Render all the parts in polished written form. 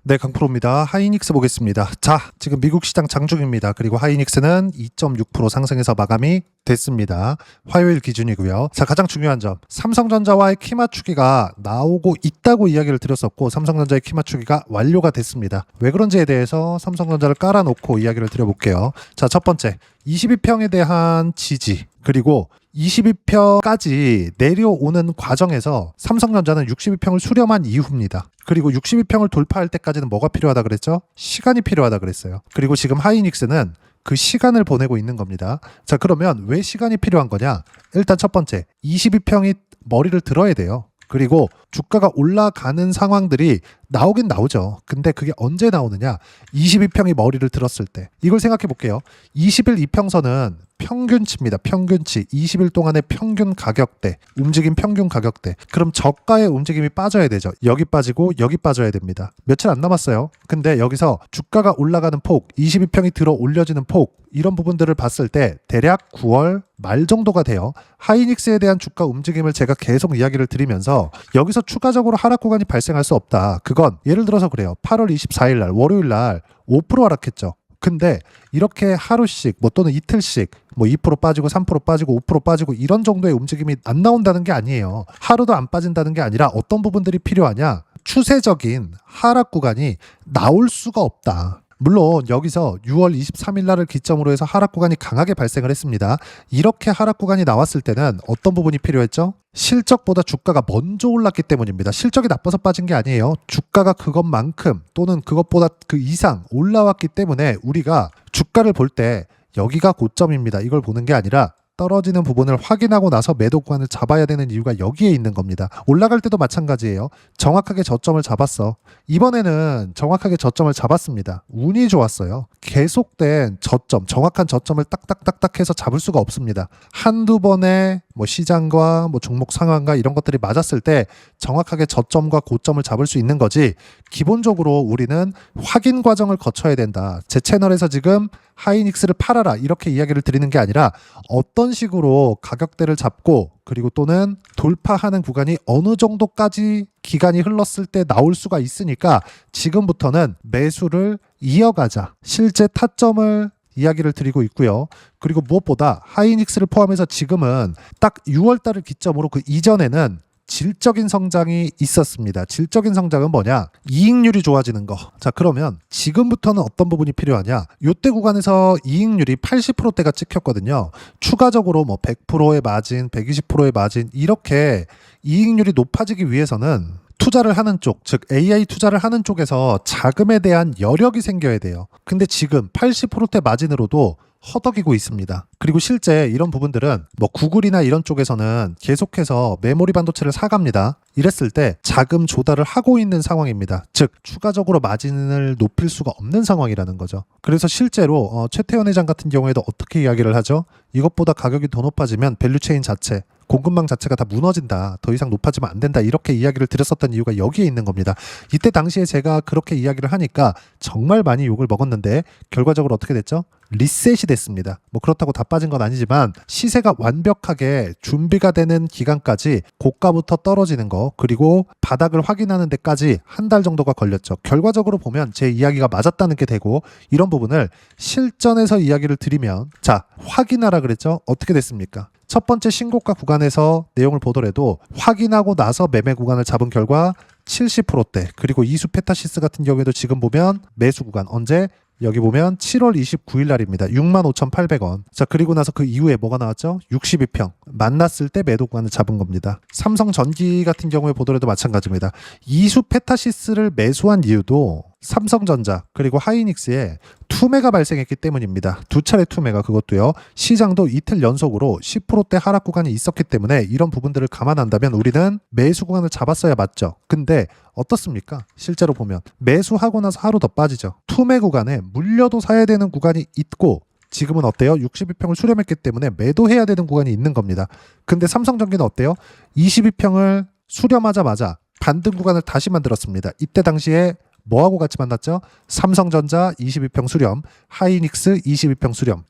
네, 강프로입니다. 하이닉스 보겠습니다. 자, 지금 미국 시장 장중입니다. 그리고 하이닉스는 2.6% 상승해서 마감이 됐습니다. 화요일 기준이고요. 자, 가장 중요한 점. 삼성전자와의 키 맞추기가 나오고 있다고 이야기를 드렸었고, 삼성전자의 키 맞추기가 완료가 됐습니다. 왜 그런지에 대해서 삼성전자를 깔아놓고 이야기를 드려볼게요. 자, 첫 번째. 22평에 대한 지지. 그리고 22평까지 내려오는 과정에서 삼성전자는 62평을 수렴한 이후입니다. 그리고 62평을 돌파할 때까지는 뭐가 필요하다 그랬죠? 시간이 필요하다 그랬어요. 그리고 지금 하이닉스는 그 시간을 보내고 있는 겁니다. 자, 그러면 왜 시간이 필요한 거냐? 일단 첫 번째, 22평이 머리를 들어야 돼요. 그리고 주가가 올라가는 상황들이 나오긴 나오죠. 근데 그게 언제 나오느냐? 22평이 머리를 들었을 때. 이걸 생각해 볼게요. 20일 이평선은 평균치입니다. 평균치. 20일 동안의 평균 가격대. 움직임 평균 가격대. 그럼 저가의 움직임이 빠져야 되죠. 여기 빠지고 여기 빠져야 됩니다. 며칠 안 남았어요. 근데 여기서 주가가 올라가는 폭, 22평이 들어 올려지는 폭, 이런 부분들을 봤을 때 대략 9월 말 정도가 돼요. 하이닉스에 대한 주가 움직임을 제가 계속 이야기를 드리면서 여기서 추가적으로 하락 구간이 발생할 수 없다. 그건 예를 들어서 그래요. 8월 24일 날 월요일 날 5% 하락했죠. 근데 이렇게 하루씩 또는 이틀씩 2% 빠지고 3% 빠지고 5% 빠지고 이런 정도의 움직임이 안 나온다는 게 아니에요. 하루도 안 빠진다는 게 아니라 어떤 부분들이 필요하냐? 추세적인 하락 구간이 나올 수가 없다. 물론 여기서 6월 23일 날을 기점으로 해서 하락 구간이 강하게 발생을 했습니다. 이렇게 하락 구간이 나왔을 때는 어떤 부분이 필요했죠? 실적보다 주가가 먼저 올랐기 때문입니다. 실적이 나빠서 빠진 게 아니에요. 주가가 그것만큼 또는 그것보다 그 이상 올라왔기 때문에 우리가 주가를 볼 때 여기가 고점입니다. 이걸 보는 게 아니라 떨어지는 부분을 확인하고 나서 매도 구간을 잡아야 되는 이유가 여기에 있는 겁니다. 올라갈 때도 마찬가지예요. 정확하게 저점을 잡았어. 이번에는 정확하게 저점을 잡았습니다. 운이 좋았어요. 계속된 저점, 정확한 저점을 딱딱딱딱 해서 잡을 수가 없습니다. 한두 번의 시장과 종목 상황과 이런 것들이 맞았을 때 정확하게 저점과 고점을 잡을 수 있는 거지, 기본적으로 우리는 확인 과정을 거쳐야 된다. 제 채널에서 지금 하이닉스를 팔아라 이렇게 이야기를 드리는 게 아니라 어떤 식으로 가격대를 잡고 그리고 또는 돌파하는 구간이 어느 정도까지 기간이 흘렀을 때 나올 수가 있으니까 지금부터는 매수를 이어가자. 실제 타점을 이야기를 드리고 있고요. 그리고 무엇보다 하이닉스를 포함해서 지금은 딱 6월 달을 기점으로 그 이전에는 질적인 성장이 있었습니다. 질적인 성장은 뭐냐? 이익률이 좋아지는 거. 자, 그러면 지금부터는 어떤 부분이 필요하냐? 요때 구간에서 이익률이 80%대가 찍혔거든요. 추가적으로 100%의 마진, 120%의 마진, 이렇게 이익률이 높아지기 위해서는 투자를 하는 쪽, 즉 AI 투자를 하는 쪽에서 자금에 대한 여력이 생겨야 돼요. 근데 지금 80%대 마진으로도 허덕이고 있습니다. 그리고 실제 이런 부분들은 구글이나 이런 쪽에서는 계속해서 메모리 반도체를 사갑니다. 이랬을 때 자금 조달을 하고 있는 상황입니다. 즉 추가적으로 마진을 높일 수가 없는 상황이라는 거죠. 그래서 실제로 최태원 회장 같은 경우에도 어떻게 이야기를 하죠? 이것보다 가격이 더 높아지면 밸류체인 자체, 공급망 자체가 다 무너진다. 더 이상 높아지면 안 된다. 이렇게 이야기를 드렸었던 이유가 여기에 있는 겁니다. 이때 당시에 제가 그렇게 이야기를 하니까 정말 많이 욕을 먹었는데 결과적으로 어떻게 됐죠? 리셋이 됐습니다. 그렇다고 다 빠진 건 아니지만 시세가 완벽하게 준비가 되는 기간까지 고가부터 떨어지는 거, 그리고 바닥을 확인하는 데까지 한 달 정도가 걸렸죠. 결과적으로 보면 제 이야기가 맞았다는 게 되고, 이런 부분을 실전에서 이야기를 드리면, 자, 확인하라 그랬죠? 어떻게 됐습니까? 첫 번째 신고가 구간에서 내용을 보더라도 확인하고 나서 매매 구간을 잡은 결과 70%대, 그리고 이수 페타시스 같은 경우에도 지금 보면 매수 구간 언제? 여기 보면 7월 29일 날입니다. 65,800원. 자, 그리고 나서 그 이후에 뭐가 나왔죠? 62평. 만났을 때 매도 구간을 잡은 겁니다. 삼성전기 같은 경우에 보더라도 마찬가지입니다. 이수 페타시스를 매수한 이유도 삼성전자 그리고 하이닉스에 투매가 발생했기 때문입니다. 두 차례 투매가, 그것도요. 시장도 이틀 연속으로 10%대 하락 구간이 있었기 때문에 이런 부분들을 감안한다면 우리는 매수 구간을 잡았어야 맞죠. 근데 어떻습니까? 실제로 보면 매수하고 나서 하루 더 빠지죠. 투매 구간에 물려도 사야 되는 구간이 있고, 지금은 어때요? 62평을 수렴했기 때문에 매도해야 되는 구간이 있는 겁니다. 근데 삼성전기는 어때요? 22평을 수렴하자마자 반등 구간을 다시 만들었습니다. 이때 당시에 뭐하고 같이 만났죠? 삼성전자 22평 수렴, 하이닉스 22평 수렴,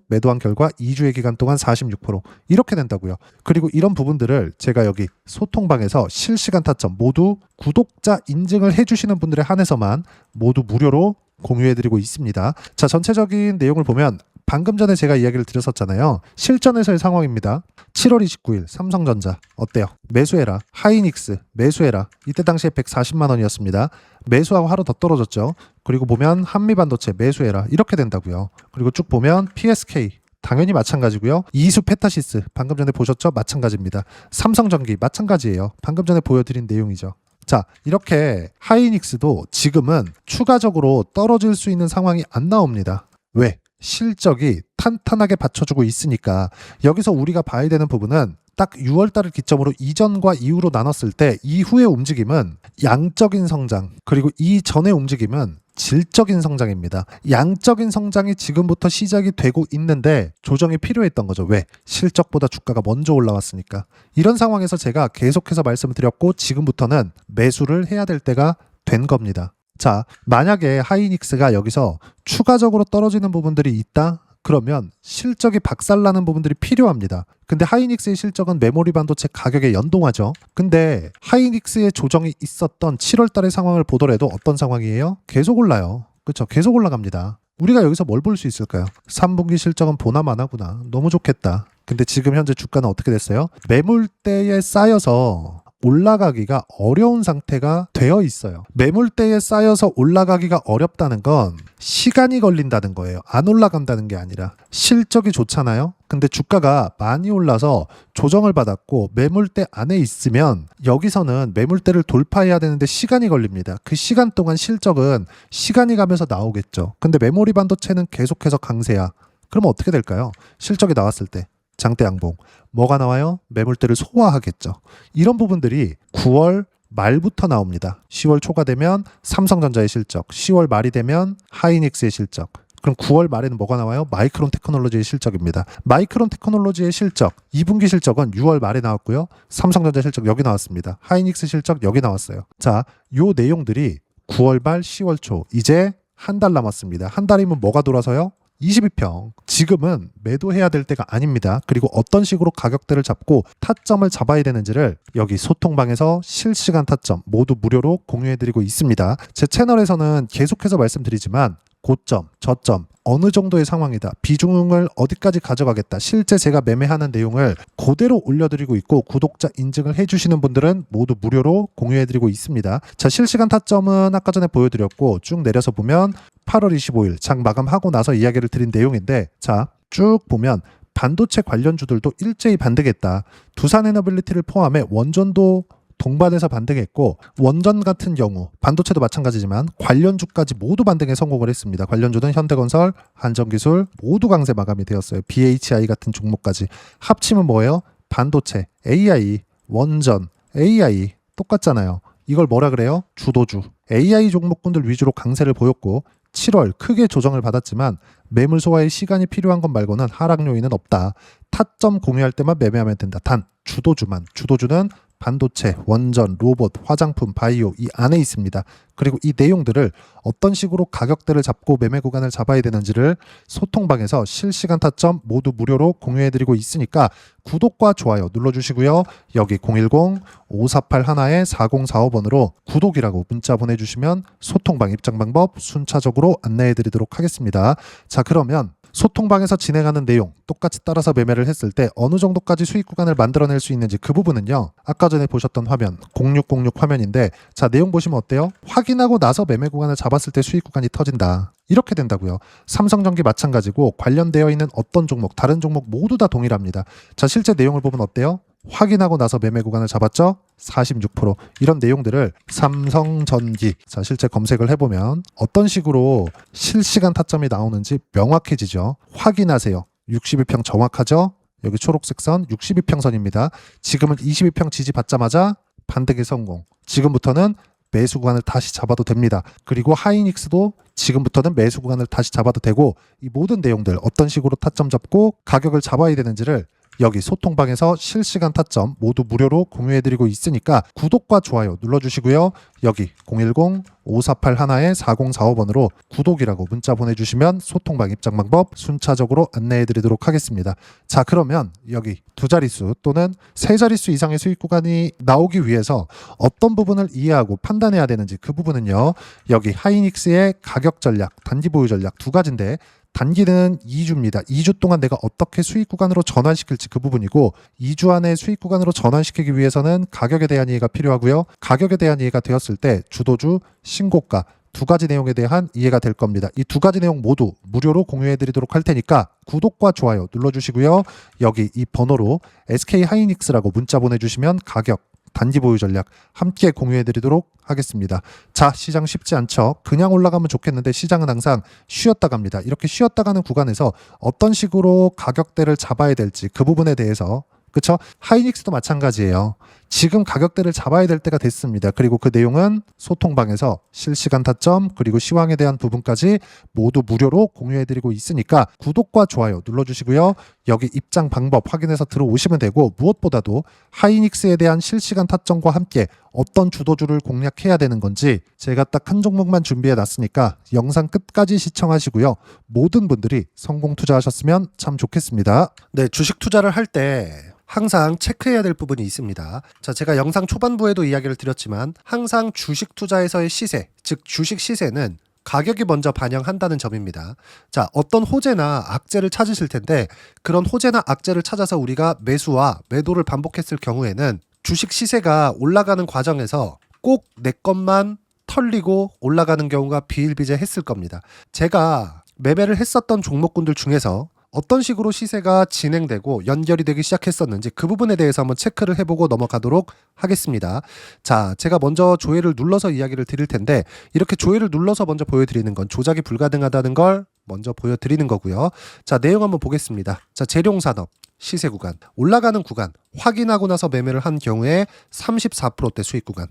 매도한 결과 2주의 기간 동안 46% 이렇게 된다고요. 그리고 이런 부분들을 제가 여기 소통방에서 실시간 타점 모두 구독자 인증을 해주시는 분들에 한해서만 모두 무료로 공유해드리고 있습니다. 자, 전체적인 내용을 보면 방금 전에 제가 이야기를 드렸었잖아요. 실전에서의 상황입니다. 7월 29일 삼성전자 어때요? 매수해라. 하이닉스 매수해라. 이때 당시에 140만 원이었습니다. 매수하고 하루 더 떨어졌죠. 그리고 보면 한미반도체 매수해라. 이렇게 된다고요. 그리고 쭉 보면 PSK 당연히 마찬가지고요. 이수 페타시스 방금 전에 보셨죠? 마찬가지입니다. 삼성전기 마찬가지예요. 방금 전에 보여드린 내용이죠. 자, 이렇게 하이닉스도 지금은 추가적으로 떨어질 수 있는 상황이 안 나옵니다. 왜? 실적이 탄탄하게 받쳐주고 있으니까. 여기서 우리가 봐야 되는 부분은 딱 6월달을 기점으로 이전과 이후로 나눴을 때 이후의 움직임은 양적인 성장, 그리고 이전의 움직임은 질적인 성장입니다. 양적인 성장이 지금부터 시작이 되고 있는데 조정이 필요했던 거죠. 왜? 실적보다 주가가 먼저 올라왔으니까. 이런 상황에서 제가 계속해서 말씀을 드렸고 지금부터는 매수를 해야 될 때가 된 겁니다. 자, 만약에 하이닉스가 여기서 추가적으로 떨어지는 부분들이 있다? 그러면 실적이 박살나는 부분들이 필요합니다. 근데 하이닉스의 실적은 메모리 반도체 가격에 연동하죠. 근데 하이닉스의 조정이 있었던 7월 달의 상황을 보더라도 어떤 상황이에요? 계속 올라요. 그렇죠? 계속 올라갑니다. 우리가 여기서 뭘 볼 수 있을까요? 3분기 실적은 보나마나구나. 너무 좋겠다. 근데 지금 현재 주가는 어떻게 됐어요? 매물대에 쌓여서 올라가기가 어려운 상태가 되어 있어요. 매물대에 쌓여서 올라가기가 어렵다는 건 시간이 걸린다는 거예요. 안 올라간다는 게 아니라. 실적이 좋잖아요. 근데 주가가 많이 올라서 조정을 받았고 매물대 안에 있으면 여기서는 매물대를 돌파해야 되는데 시간이 걸립니다. 그 시간 동안 실적은 시간이 가면서 나오겠죠. 근데 메모리 반도체는 계속해서 강세야. 그러면 어떻게 될까요? 실적이 나왔을 때 장대 양봉 뭐가 나와요? 매물대를 소화하겠죠. 이런 부분들이 9월 말부터 나옵니다. 10월 초가 되면 삼성전자의 실적, 10월 말이 되면 하이닉스의 실적. 그럼 9월 말에는 뭐가 나와요? 마이크론 테크놀로지의 실적입니다. 마이크론 테크놀로지의 실적, 2분기 실적은 6월 말에 나왔고요. 삼성전자 실적 여기 나왔습니다. 하이닉스 실적 여기 나왔어요. 자, 요 내용들이 9월 말 10월 초 이제 한 달 남았습니다. 한 달이면 뭐가 돌아서요? 22평. 지금은 매도해야 될 때가 아닙니다. 그리고 어떤 식으로 가격대를 잡고 타점을 잡아야 되는지를 여기 소통방에서 실시간 타점 모두 무료로 공유해드리고 있습니다. 제 채널에서는 계속해서 말씀드리지만 고점, 저점, 어느 정도의 상황이다. 비중을 어디까지 가져가겠다. 실제 제가 매매하는 내용을 그대로 올려드리고 있고 구독자 인증을 해주시는 분들은 모두 무료로 공유해드리고 있습니다. 자, 실시간 타점은 아까 전에 보여드렸고 쭉 내려서 보면 8월 25일 장 마감하고 나서 이야기를 드린 내용인데 자, 쭉 보면 반도체 관련주들도 일제히 반등했다. 두산에너빌리티를 포함해 원전도 동반해서 반등했고 원전 같은 경우 반도체도 마찬가지지만 관련주까지 모두 반등에 성공을 했습니다. 관련주는 현대건설, 한전기술 모두 강세 마감이 되었어요. BHI 같은 종목까지 합치면 뭐예요? 반도체, AI, 원전, AI 똑같잖아요. 이걸 뭐라 그래요? 주도주. AI 종목군들 위주로 강세를 보였고 7월 크게 조정을 받았지만 매물 소화에 시간이 필요한 것 말고는 하락 요인은 없다. 타점 공유할 때만 매매하면 된다. 단 주도주만. 주도주는 반도체, 원전, 로봇, 화장품, 바이오 이 안에 있습니다. 그리고 이 내용들을 어떤 식으로 가격대를 잡고 매매 구간을 잡아야 되는지를 소통방에서 실시간 타점 모두 무료로 공유해드리고 있으니까 구독과 좋아요 눌러주시고요. 여기 010-5481-4045번으로 구독이라고 문자 보내주시면 소통방 입장 방법 순차적으로 안내해드리도록 하겠습니다. 자, 그러면 소통방에서 진행하는 내용 똑같이 따라서 매매를 했을 때 어느 정도까지 수익 구간을 만들어낼 수 있는지 그 부분은요. 아까 전에 보셨던 화면 0606 화면인데 자, 내용 보시면 어때요? 확인하고 나서 매매 구간을 잡았을 때 수익 구간이 터진다. 이렇게 된다고요. 삼성전기 마찬가지고 관련되어 있는 어떤 종목, 다른 종목 모두 다 동일합니다. 자, 실제 내용을 보면 어때요? 확인하고 나서 매매 구간을 잡았죠? 46%. 이런 내용들을 삼성전기 자, 실제 검색을 해보면 어떤 식으로 실시간 타점이 나오는지 명확해지죠. 확인하세요. 62평 정확하죠? 여기 초록색 선 62평선입니다. 지금은 22평 지지 받자마자 반등의 성공. 지금부터는 매수 구간을 다시 잡아도 됩니다. 그리고 하이닉스도 지금부터는 매수 구간을 다시 잡아도 되고 이 모든 내용들 어떤 식으로 타점 잡고 가격을 잡아야 되는지를 여기 소통방에서 실시간 타점 모두 무료로 공유해드리고 있으니까 구독과 좋아요 눌러주시고요. 여기 010-5481-4045번으로 구독이라고 문자 보내주시면 소통방 입장 방법 순차적으로 안내해드리도록 하겠습니다. 자, 그러면 여기 두 자릿수 또는 세 자릿수 이상의 수익 구간이 나오기 위해서 어떤 부분을 이해하고 판단해야 되는지 그 부분은요. 여기 하이닉스의 가격 전략, 단기 보유 전략 두 가지인데 단기는 2주입니다. 2주 동안 내가 어떻게 수익 구간으로 전환시킬지 그 부분이고 2주 안에 수익 구간으로 전환시키기 위해서는 가격에 대한 이해가 필요하고요. 가격에 대한 이해가 되었을 때 주도주, 신고가 두 가지 내용에 대한 이해가 될 겁니다. 이 두 가지 내용 모두 무료로 공유해 드리도록 할 테니까 구독과 좋아요 눌러주시고요. 여기 이 번호로 SK 하이닉스라고 문자 보내주시면 가격, 단기 보유 전략 함께 공유해드리도록 하겠습니다. 자, 시장 쉽지 않죠. 그냥 올라가면 좋겠는데 시장은 항상 쉬었다 갑니다. 이렇게 쉬었다 가는 구간에서 어떤 식으로 가격대를 잡아야 될지 그 부분에 대해서 그쵸? 하이닉스도 마찬가지예요. 지금 가격대를 잡아야 될 때가 됐습니다. 그리고 그 내용은 소통방에서 실시간 타점 그리고 시황에 대한 부분까지 모두 무료로 공유해드리고 있으니까 구독과 좋아요 눌러주시고요. 여기 입장 방법 확인해서 들어오시면 되고 무엇보다도 하이닉스에 대한 실시간 타점과 함께 어떤 주도주를 공략해야 되는 건지 제가 딱 한 종목만 준비해 놨으니까 영상 끝까지 시청하시고요. 모든 분들이 성공 투자하셨으면 참 좋겠습니다. 네, 주식 투자를 할 때 항상 체크해야 될 부분이 있습니다. 자, 제가 영상 초반부에도 이야기를 드렸지만 항상 주식 투자에서의 시세, 즉 주식 시세는 가격이 먼저 반영한다는 점입니다. 자, 어떤 호재나 악재를 찾으실 텐데 그런 호재나 악재를 찾아서 우리가 매수와 매도를 반복했을 경우에는 주식 시세가 올라가는 과정에서 꼭 내 것만 털리고 올라가는 경우가 비일비재했을 겁니다. 제가 매매를 했었던 종목군들 중에서 어떤 식으로 시세가 진행되고 연결이 되기 시작했었는지 그 부분에 대해서 한번 체크를 해보고 넘어가도록 하겠습니다. 자, 제가 먼저 조회를 눌러서 이야기를 드릴 텐데 이렇게 조회를 눌러서 먼저 보여드리는 건 조작이 불가능하다는 걸 먼저 보여드리는 거고요. 자, 내용 한번 보겠습니다. 자, 재룡산업 시세 구간 올라가는 구간 확인하고 나서 매매를 한 경우에 34%대 수익 구간.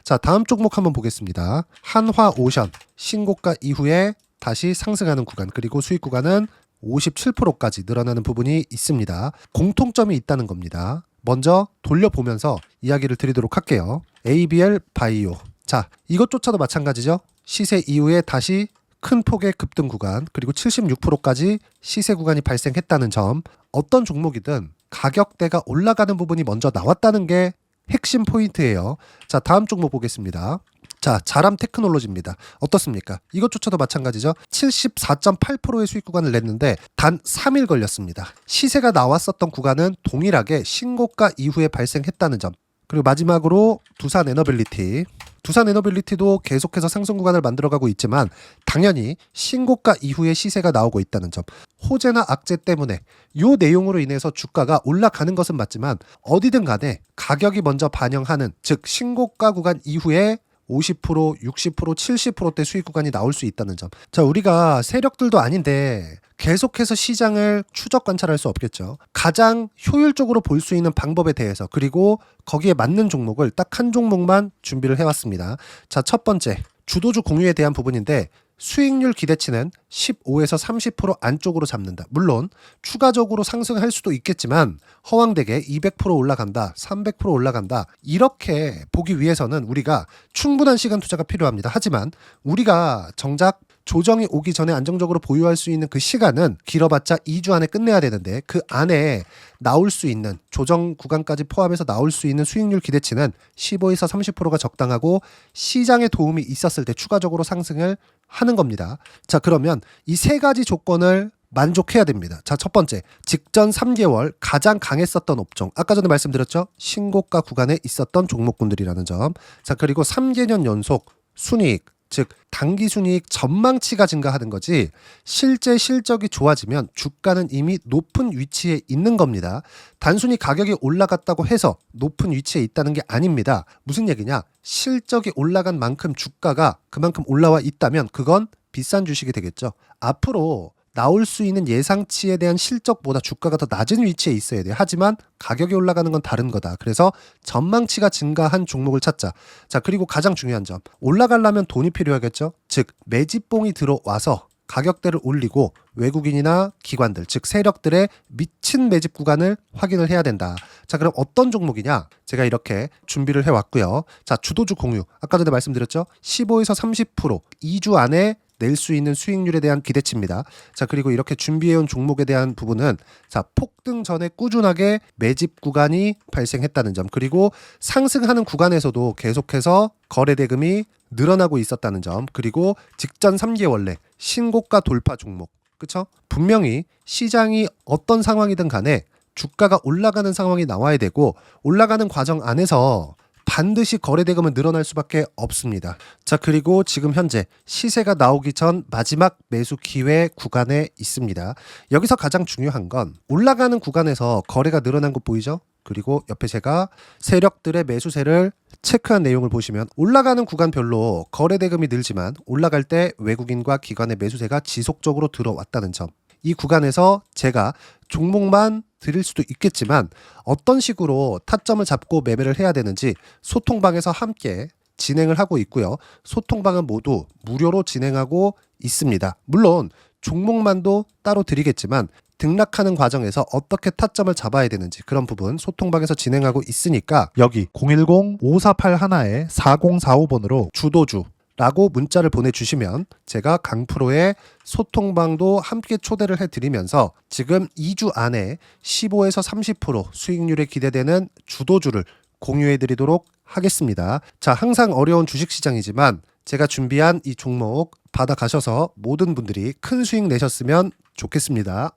자, 다음 종목 한번 보겠습니다. 한화오션 신고가 이후에 다시 상승하는 구간 그리고 수익 구간은 57%까지 늘어나는 부분이 있습니다. 공통점이 있다는 겁니다. 먼저 돌려보면서 이야기를 드리도록 할게요. ABL 바이오. 자, 이것조차도 마찬가지죠. 시세 이후에 다시 큰 폭의 급등 구간 그리고 76%까지 시세 구간이 발생했다는 점. 어떤 종목이든 가격대가 올라가는 부분이 먼저 나왔다는 게 핵심 포인트예요. 자, 다음 종목 보겠습니다. 자, 자람 테크놀로지입니다. 어떻습니까? 이것조차도 마찬가지죠. 74.8%의 수익 구간을 냈는데 단 3일 걸렸습니다. 시세가 나왔었던 구간은 동일하게 신고가 이후에 발생했다는 점. 그리고 마지막으로 두산 에너빌리티. 두산 에너빌리티도 계속해서 상승 구간을 만들어가고 있지만 당연히 신고가 이후에 시세가 나오고 있다는 점. 호재나 악재 때문에 이 내용으로 인해서 주가가 올라가는 것은 맞지만 어디든 간에 가격이 먼저 반영하는 즉 신고가 구간 이후에 50%, 60%, 70%대 수익 구간이 나올 수 있다는 점. 자, 우리가 세력들도 아닌데 계속해서 시장을 추적 관찰할 수 없겠죠. 가장 효율적으로 볼 수 있는 방법에 대해서 그리고 거기에 맞는 종목을 딱 한 종목만 준비를 해왔습니다. 자, 첫 번째 주도주 공유에 대한 부분인데 수익률 기대치는 15에서 30% 안쪽으로 잡는다. 물론 추가적으로 상승할 수도 있겠지만 허황되게 200% 올라간다, 300% 올라간다. 이렇게 보기 위해서는 우리가 충분한 시간 투자가 필요합니다. 하지만 우리가 정작 조정이 오기 전에 안정적으로 보유할 수 있는 그 시간은 길어봤자 2주 안에 끝내야 되는데 그 안에 나올 수 있는 조정 구간까지 포함해서 나올 수 있는 수익률 기대치는 15에서 30%가 적당하고 시장에 도움이 있었을 때 추가적으로 상승을 하는 겁니다. 자, 그러면 이 세 가지 조건을 만족해야 됩니다. 자, 첫 번째, 직전 3개월 가장 강했었던 업종. 아까 전에 말씀드렸죠? 신고가 구간에 있었던 종목군들이라는 점. 자, 그리고 3개년 연속 순이익, 즉 단기 순이익 전망치가 증가하는 거지 실제 실적이 좋아지면 주가는 이미 높은 위치에 있는 겁니다. 단순히 가격이 올라갔다고 해서 높은 위치에 있다는 게 아닙니다. 무슨 얘기냐? 실적이 올라간 만큼 주가가 그만큼 올라와 있다면 그건 비싼 주식이 되겠죠. 앞으로 나올 수 있는 예상치에 대한 실적보다 주가가 더 낮은 위치에 있어야 돼요. 하지만 가격이 올라가는 건 다른 거다. 그래서 전망치가 증가한 종목을 찾자. 자, 그리고 가장 중요한 점. 올라가려면 돈이 필요하겠죠. 즉 매집봉이 들어와서 가격대를 올리고 외국인이나 기관들, 즉 세력들의 미친 매집 구간을 확인을 해야 된다. 자, 그럼 어떤 종목이냐? 제가 이렇게 준비를 해왔고요. 자, 주도주 공유. 아까 전에 말씀드렸죠? 15에서 30% 2주 안에 낼 수 있는 수익률에 대한 기대치입니다. 자, 그리고 이렇게 준비해온 종목에 대한 부분은 자, 폭등 전에 꾸준하게 매집 구간이 발생했다는 점, 그리고 상승하는 구간에서도 계속해서 거래 대금이 늘어나고 있었다는 점, 그리고 직전 3개월 내 신고가 돌파 종목. 그쵸? 분명히 시장이 어떤 상황이든 간에 주가가 올라가는 상황이 나와야 되고, 올라가는 과정 안에서 반드시 거래 대금은 늘어날 수밖에 없습니다. 자, 그리고 지금 현재 시세가 나오기 전 마지막 매수 기회 구간에 있습니다. 여기서 가장 중요한 건 올라가는 구간에서 거래가 늘어난 거 보이죠? 그리고 옆에 제가 세력들의 매수세를 체크한 내용을 보시면 올라가는 구간별로 거래 대금이 늘지만 올라갈 때 외국인과 기관의 매수세가 지속적으로 들어왔다는 점. 이 구간에서 제가 종목만 드릴 수도 있겠지만 어떤 식으로 타점을 잡고 매매를 해야 되는지 소통방에서 함께 진행을 하고 있고요. 소통방은 모두 무료로 진행하고 있습니다. 물론 종목만도 따로 드리겠지만 등락하는 과정에서 어떻게 타점을 잡아야 되는지 그런 부분 소통방에서 진행하고 있으니까 여기 010-5481-4045번으로 주도주 라고 문자를 보내주시면 제가 강프로의 소통방도 함께 초대를 해드리면서 지금 2주 안에 15에서 30% 수익률이 기대되는 주도주를 공유해드리도록 하겠습니다. 자, 항상 어려운 주식시장이지만 제가 준비한 이 종목 받아가셔서 모든 분들이 큰 수익 내셨으면 좋겠습니다.